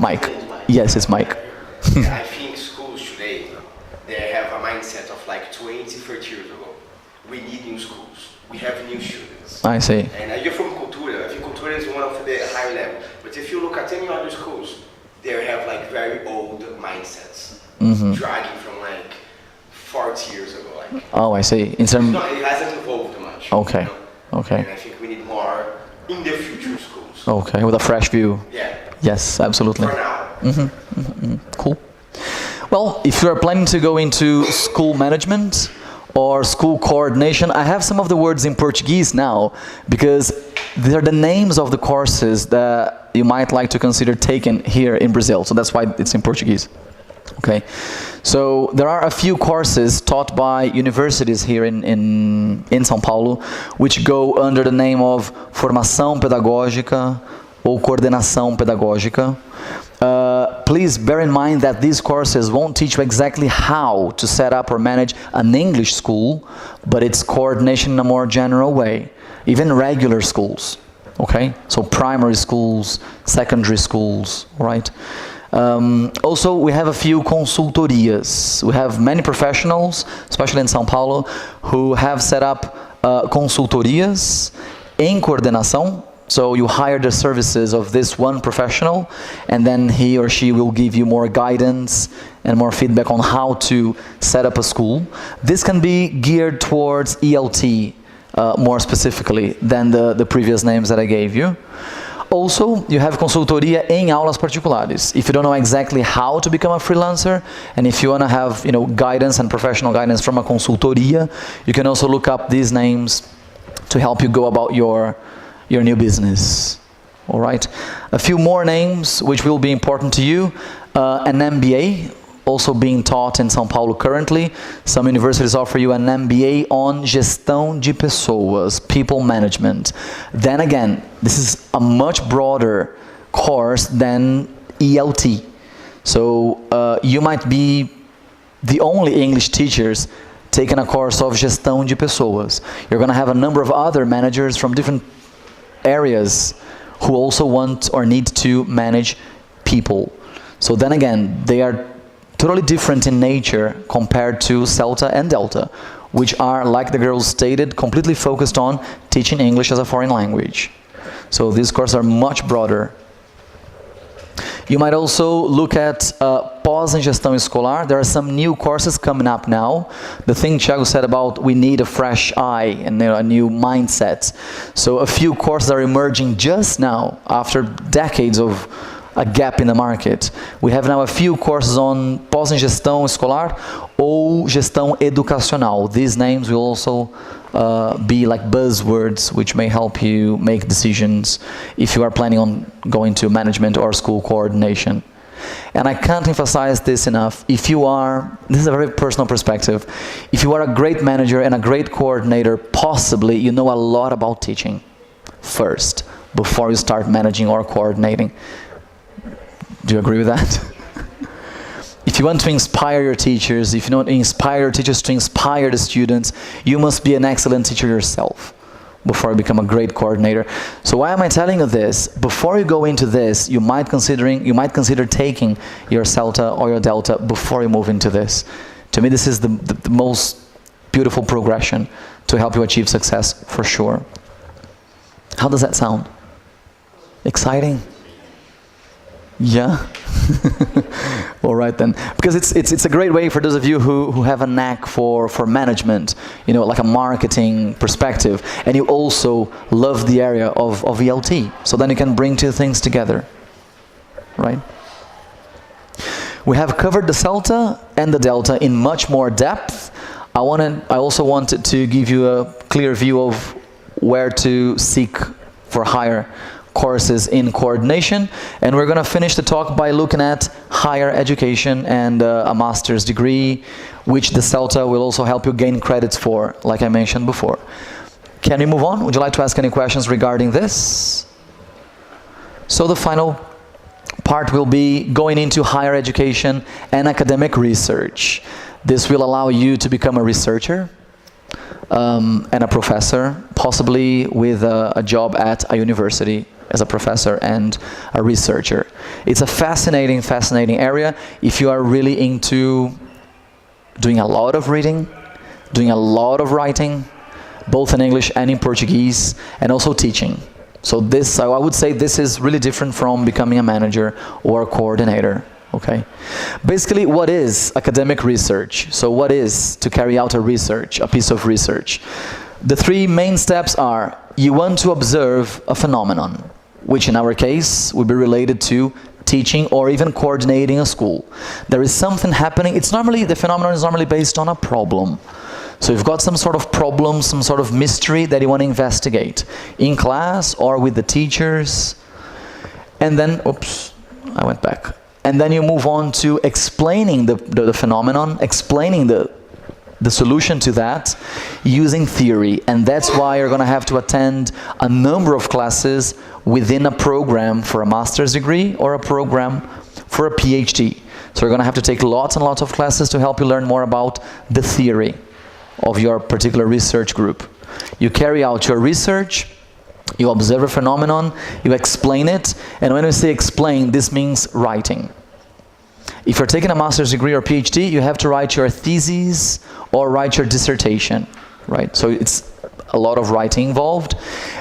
Mike. Yes, it's Mike. I think schools today, they have a mindset of like 20, 30 years ago. We need new schools. We have new students. I see. And you're from Cultura. I think Cultura is one of the higher level. But if you look at any other schools, they have like very old mindsets, dragging from like 40 years ago. Like, oh, I see. In terms, it hasn't evolved much. Okay. You know? Okay. And I think we need more in the future schools. Okay, with a fresh view. Yeah. Yes, absolutely. For now. Cool. Well, if you are planning to go into school management or school coordination, I have some of the words in Portuguese now because these are the names of the courses that you might like to consider taking here in Brazil. So that's why it's in Portuguese. Okay. So there are a few courses taught by universities here in São Paulo, which go under the name of Formação Pedagógica ou Coordenação Pedagógica. Please bear in mind that these courses won't teach you exactly how to set up or manage an English school, but it's coordination in a more general way, even regular schools, okay? So primary schools, secondary schools, right? Also, we have a few consultorias. We have many professionals, especially in São Paulo, who have set up consultorias em coordenação. So you hire the services of this one professional, and then he or she will give you more guidance and more feedback on how to set up a school. This can be geared towards ELT more specifically than the previous names that I gave you. Also, you have consultoria em aulas particulares. If you don't know exactly how to become a freelancer, and if you want to have, you know, guidance and professional guidance from a consultoria, you can also look up these names to help you go about your new business. All right. A few more names which will be important to you. An MBA, also being taught in São Paulo currently. Some universities offer you an MBA on Gestão de Pessoas, People Management. Then again, this is a much broader course than ELT. So you might be the only English teachers taking a course of Gestão de Pessoas. You're going to have a number of other managers from different areas who also want or need to manage people. So then again, they are totally different in nature compared to Celta and Delta, which are, like the girls stated, completely focused on teaching English as a foreign language. So these courses are much broader. You might also look at pós em gestão escolar. There are some new courses coming up now. The thing Thiago said about we need a fresh eye and a new mindset. So a few courses are emerging just now after decades of a gap in the market. We have now a few courses on pós em gestão escolar ou gestão educacional. These names will also be like buzzwords which may help you make decisions if you are planning on going to management or school coordination. And I can't emphasize this enough. If you are, this is a very personal perspective, if you are a great manager and a great coordinator, possibly you know a lot about teaching first before you start managing or coordinating. Do you agree with that? If you want to inspire your teachers, if you want to inspire your teachers to inspire the students, you must be an excellent teacher yourself before you become a great coordinator. So why am I telling you this? Before you go into this, you might consider taking your Celta or your Delta before you move into this. To me, this is the most beautiful progression to help you achieve success for sure. How does that sound? Exciting? Yeah. All right then, because it's a great way for those of you who have a knack for management, you know, like a marketing perspective, and you also love the area of ELT. So then you can bring two things together, right? We have covered the Celta and the Delta in much more depth. I also wanted to give you a clear view of where to seek for higher courses in coordination, and we're going to finish the talk by looking at higher education and a master's degree, which the Celta will also help you gain credits for, like I mentioned before. Can we move on? Would you like to ask any questions regarding this? So the final part will be going into higher education and academic research. This will allow you to become a researcher and a professor, possibly with a job at a university as a professor and a researcher. It's a fascinating area if you are really into doing a lot of reading, doing a lot of writing, both in English and in Portuguese, and also teaching. So I would say this is really different from becoming a manager or a coordinator. Okay. Basically, what is academic research? So what is to carry out a piece of research? The three main steps are, you want to observe a phenomenon, which in our case would be related to teaching or even coordinating a school. There is something happening. The phenomenon is normally based on a problem. So you've got some sort of problem, some sort of mystery that you want to investigate in class or with the teachers. And then, I went back. And then you move on to explaining the phenomenon, explaining the solution to that using theory. And that's why you're going to have to attend a number of classes within a program for a master's degree or a program for a PhD. So you're going to have to take lots and lots of classes to help you learn more about the theory of your particular research group. You carry out your research, you observe a phenomenon, you explain it, and when we say explain, this means writing. If you're taking a master's degree or PhD, you have to write your thesis or write your dissertation, right? So it's a lot of writing involved,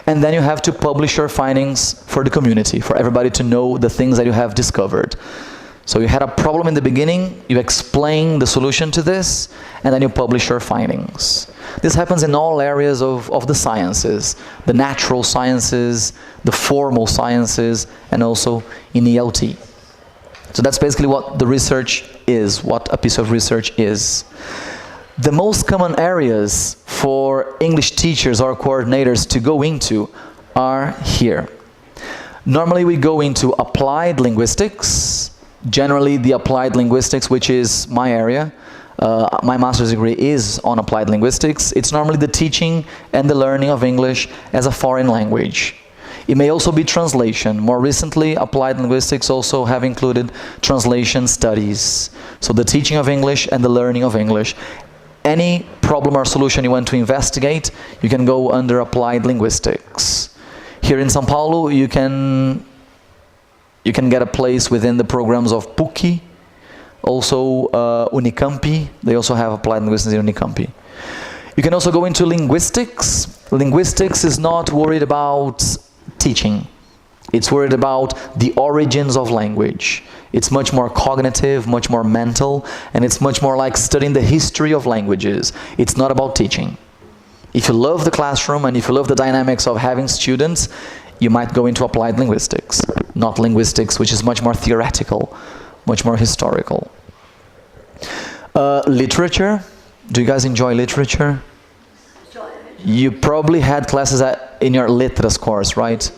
and then you have to publish your findings for the community, for everybody to know the things that you have discovered. So you had a problem in the beginning, you explain the solution to this, and then you publish your findings. This happens in all areas of the sciences, the natural sciences, the formal sciences, and also in ELT. So that's basically what the research is, what a piece of research is. The most common areas for English teachers or coordinators to go into are here. Normally we go into applied linguistics, generally the applied linguistics, which is my area. My master's degree is on applied linguistics. It's normally the teaching and the learning of English as a foreign language. It may also be translation. More recently, applied linguistics also have included translation studies. So the teaching of English and the learning of English. Any problem or solution you want to investigate, you can go under applied linguistics. Here in São Paulo, you can get a place within the programs of PUC, also Unicamp. They also have applied linguistics in Unicamp. You can also go into linguistics. Linguistics is not worried about teaching. It's worried about the origins of language. It's much more cognitive, much more mental, and it's much more like studying the history of languages. It's not about teaching. If you love the classroom and if you love the dynamics of having students, you might go into applied linguistics, not linguistics, which is much more theoretical, much more historical. Literature. Do you guys enjoy literature? You probably had classes in your Letras course, right?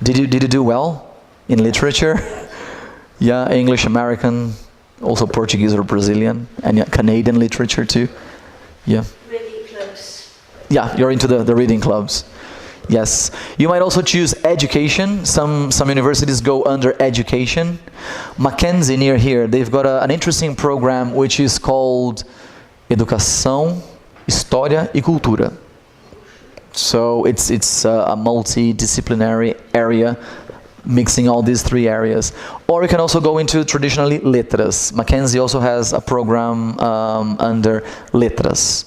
Did you do well in literature? Yeah, English, American, also Portuguese or Brazilian, and yeah, Canadian literature too. Yeah. Reading clubs. Yeah, you're into the reading clubs. Yes. You might also choose education. Some universities go under education. Mackenzie near here, they've got an interesting program which is called Educação, História e Cultura. So it's a multidisciplinary area mixing all these three areas. Or you can also go into traditionally letras. Mackenzie also has a program under letras.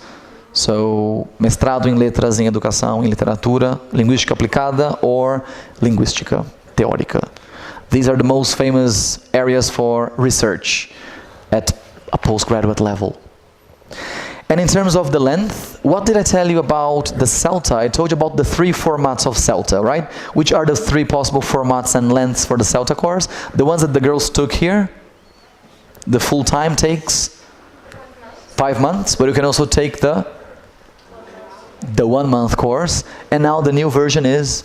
So, mestrado em letras, em educação, em literatura, linguística aplicada, or linguística teórica. These are the most famous areas for research at a postgraduate level. And in terms of the length, what did I tell you about the Celta? I told you about the three formats of Celta, right? Which are the three possible formats and lengths for the Celta course? The ones that the girls took here, the full time takes 5 months, but you can also take the 1 month course, and now the new version is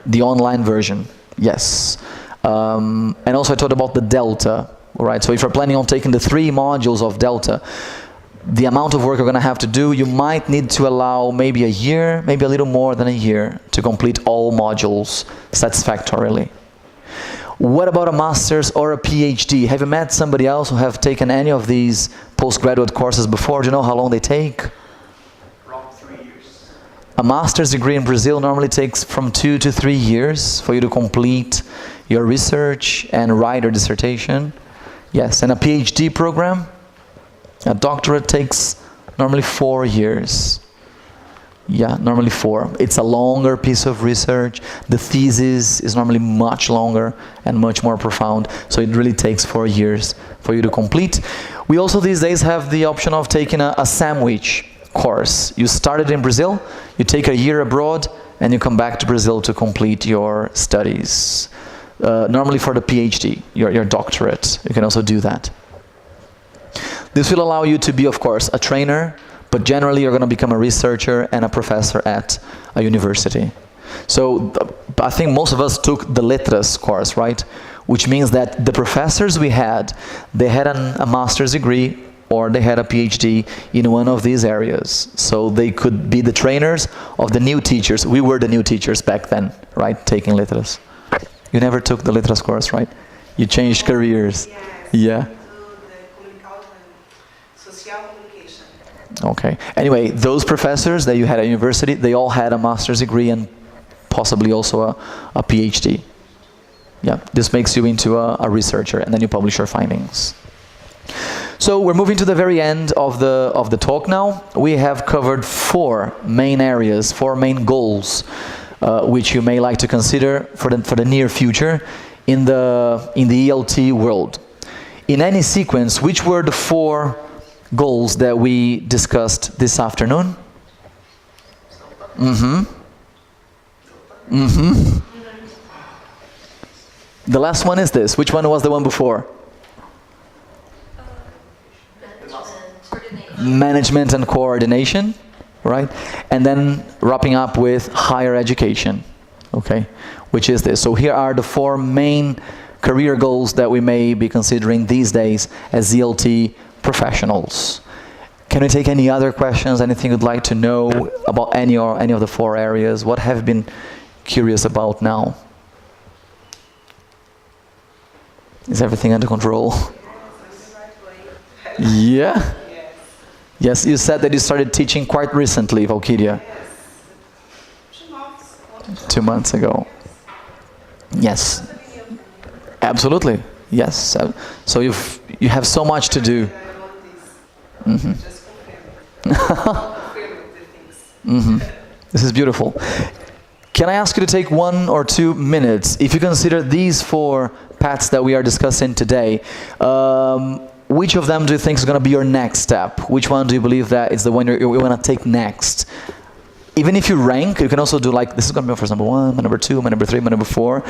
the online version. Yes. And also I told about the Delta, right? So if you're planning on taking the 3 modules of Delta, the amount of work you're going to have to do, you might need to allow maybe a year, maybe a little more than a year to complete all modules satisfactorily. What about a master's or a PhD? Have you met somebody else who have taken any of these postgraduate courses before? Do you know how long they take? Around 3 years. A master's degree in Brazil normally takes from 2 to 3 years for you to complete your research and write your dissertation. Yes, and a PhD program, a doctorate takes normally 4 years. Yeah, normally 4. It's a longer piece of research. The thesis is normally much longer and much more profound. So it really takes 4 years for you to complete. We also these days have the option of taking a sandwich course. You started in Brazil, you take a year abroad, and you come back to Brazil to complete your studies. Normally for the PhD, your doctorate. You can also do that. This will allow you to be, of course, a trainer, but generally you're going to become a researcher and a professor at a university. So I think most of us took the Letras course, right? Which means that the professors we had, they had a master's degree or they had a PhD in one of these areas. So they could be the trainers of the new teachers. We were the new teachers back then, right? Taking Letras. You never took the Letras course, right? You changed careers. Yeah. Okay. Anyway, those professors that you had at university, they all had a master's degree and possibly also a PhD. Yeah, this makes you into a researcher, and then you publish your findings. So we're moving to the very end of the talk now. We have covered 4 main areas, 4 main goals, which you may like to consider for the near future in the ELT world. In any sequence, which were the 4 goals that we discussed this afternoon? The last one is this. Which one was the one before? Management and coordination, right? And then wrapping up with higher education, okay? Which is this. So here are the 4 main career goals that we may be considering these days as ELT professionals. Can we take any other questions? Anything you'd like to know about any of the 4 areas? What have you been curious about now? Is everything under control? Yeah? Yes, you said that you started teaching quite recently, Valkyria. 2 months ago. Yes. Absolutely. Yes. So you have so much to do. This is beautiful. Can I ask you to take 1 or 2 minutes, if you consider these 4 paths that we are discussing today, which of them do you think is going to be your next step? Which one do you believe that is the one you want to take next? Even if you rank, you can also do like, this is going to be for number 1, my number 2, my number 3, my number 4.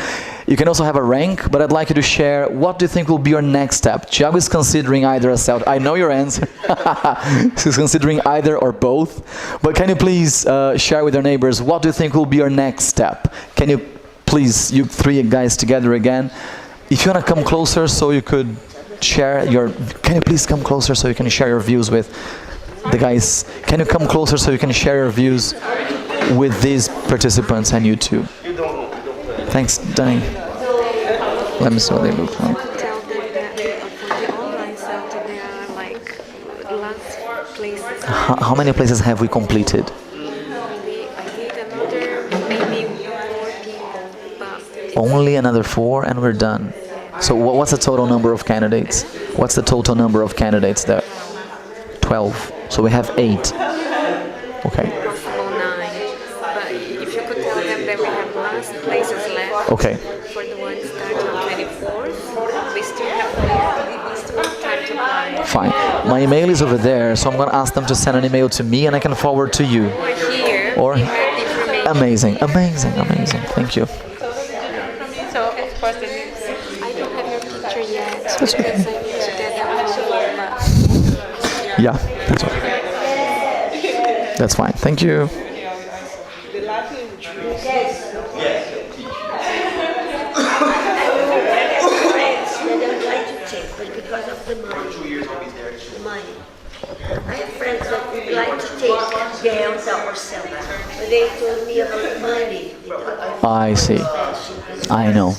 You can also have a rank, but I'd like you to share what do you think will be your next step. Thiago is considering either a Celta. I know your answer. He's considering either or both. But can you please share with your neighbors, what do you think will be your next step? Can you please, you 3 guys together again, if you want to come closer so you could share your, can you please come closer so you can share your views with the guys? Can you come closer so you can share your views with these participants and you too? Thanks, Danny. Let me see what they look like. Tell them that for the online Celta there are like last places. How many places have we completed? I think another maybe 14, but Only another 4 and we're done. So what's the total number of candidates? What's the total number of candidates there? 12. So we have 8. Okay. possible 9. But if you could tell them that we have last places left. Okay. For the one starting on 24th, we still have time to apply. Fine. My email is over there, so I'm going to ask them to send an email to me and I can forward to you. Or here, Or we have the information. amazing, amazing, amazing. Thank you. So, of course, I don't have your picture yet. That's okay. Because I need to get that one. Yeah, that's okay. That's fine. Thank you. Because of the money. I have friends that would like to take Delta or Celta, but they told me about the money. I see. I know.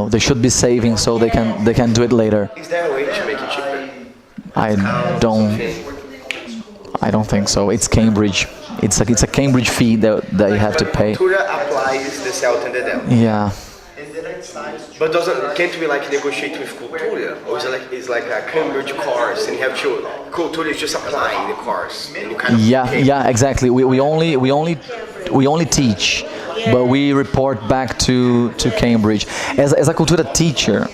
They should be saving so they can do it later. Is there a way to make it cheaper? I don't think so. It's Cambridge. It's a Cambridge fee that you have to pay. Cultura applies the Celta and the Delta. Yeah. But can't we like negotiate with Cultura? Or is like a Cambridge course and you have to, Cultura is just applying the course and you kind of Yeah, exactly. We only teach, but we report back to Cambridge. As a Cultura teacher,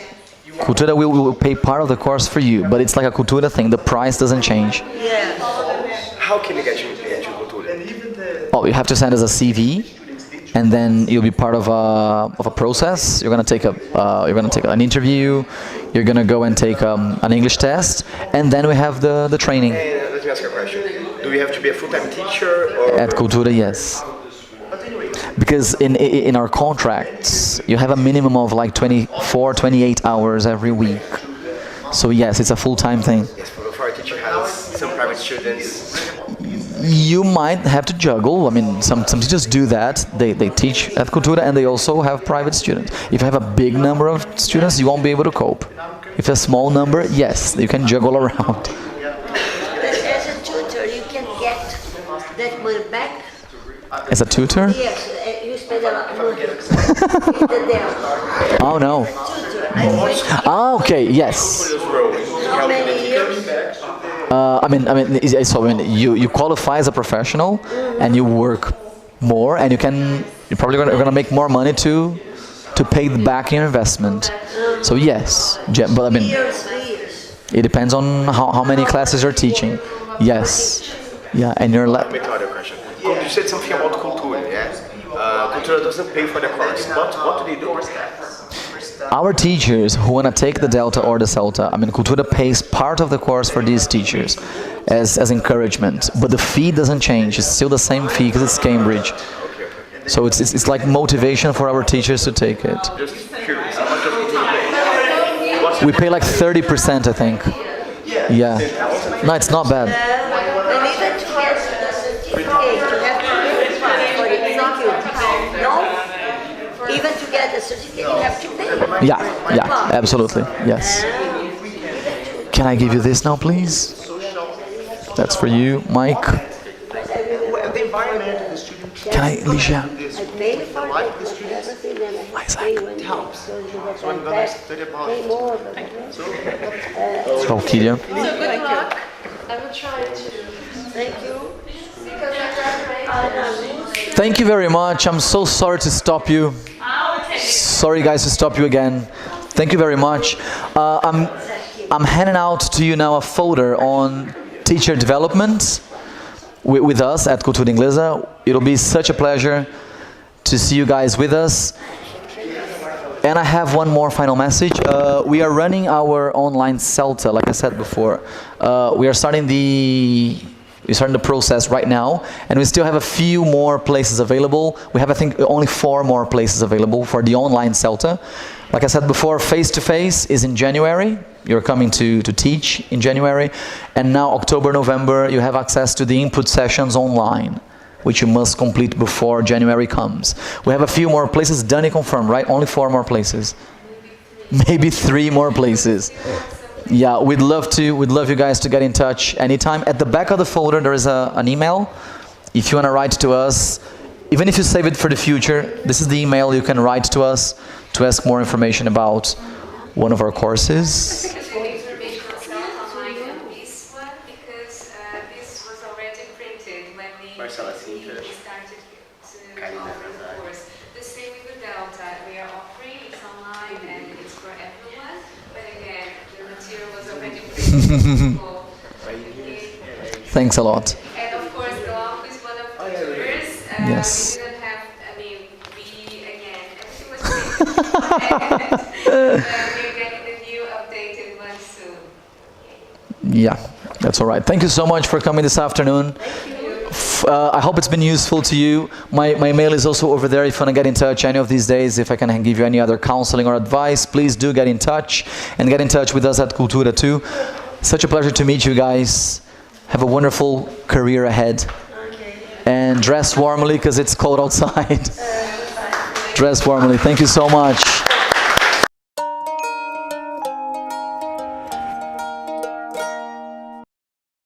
Cultura will pay part of the course for you, but it's like a Cultura thing. The price doesn't change. How can you get you Cultura? Oh, you have to send us a CV, and then you'll be part of a process. You're gonna take an interview. You're gonna go and take an English test, and then we have the training. Let me ask you a question. Do you have to be a full-time teacher? Or? At Cultura, yes. Because in our contracts, you have a minimum of like 24, 28 hours every week. So yes, it's a full-time thing. Yes, for a teacher has some private students. You might have to juggle. I mean, some teachers do that. They teach at Cultura and they also have private students. If you have a big number of students, you won't be able to cope. If a small number, yes, you can juggle around. But as a tutor, you can get that money back. As a tutor? Yes, you spend a lot of money in the Delta. Oh no. Tutor, Ah, okay, yes. how many years? You qualify as a professional, and you work more, and you're probably gonna make more money to pay back your investment. So yes, but I mean, 3 years. it depends on how many classes you're teaching. Yes, yeah, and you're Let me tell you a question. You said something about Cultura, yes? Cultura doesn't pay for the course, but what do they do with that? Our teachers who want to take the Delta or the Celta, I mean, Cultura pays part of the course for these teachers as encouragement, but the fee doesn't change. It's still the same fee because it's Cambridge. So it's like motivation for our teachers to take it. Just curious, how much does Cultura pay? We pay like 30%, I think. Yeah. No, it's not bad. And even to get the certificate, you have to pay for it. Thank you. No? Even to get the certificate, you have to pay. Yeah, absolutely. Yes. Can I give you this now, please? That's for you, Mike. The environment of the student Can I, Ligia? I pay for everything that I have to pay when you helps. so I'm going to study about pay more. Valkyria. So good luck. I will try to. Thank you. Because I graduated. Thank you very much. I'm so sorry to stop you. Sorry, guys, to stop you again. Thank you very much. I'm handing out to you now a folder on teacher development with us at Cultura Inglesa. It'll be such a pleasure to see you guys with us. And I have one more final message. We are running our online Celta, like I said before. We're starting the process right now, and we still have a few more places available. We have, I think, only 4 more places available for the online Celta. Like I said before, face-to-face is in January. You're coming to teach in January. And now October, November, you have access to the input sessions online, which you must complete before January comes. We have a few more places. Dani confirmed, right? Only 4 more places. Maybe 3 more places. Yeah, we'd love you guys to get in touch anytime. At the back of the folder, there is an email. If you want to write to us, even if you save it for the future, this is the email you can write to us to ask more information about one of our courses. Because the information was not online on this one, because this was already printed when we started to offer the course. The same with the Delta. We are offering, it's online and it's for everyone, but again, the material was already printed. Thanks a lot. And of course, Glauco is one of the tutors. Yes. We didn't have, everything was printed. And we're getting the new updated one soon. Yeah, that's all right. Thank you so much for coming this afternoon. I hope it's been useful to you. My mail is also over there if you want to get in touch any of these days. If I can give you any other counseling or advice, please do get in touch. And get in touch with us at Cultura too. Such a pleasure to meet you guys. Have a wonderful career ahead. And dress warmly because it's cold outside. Dress warmly. Thank you so much.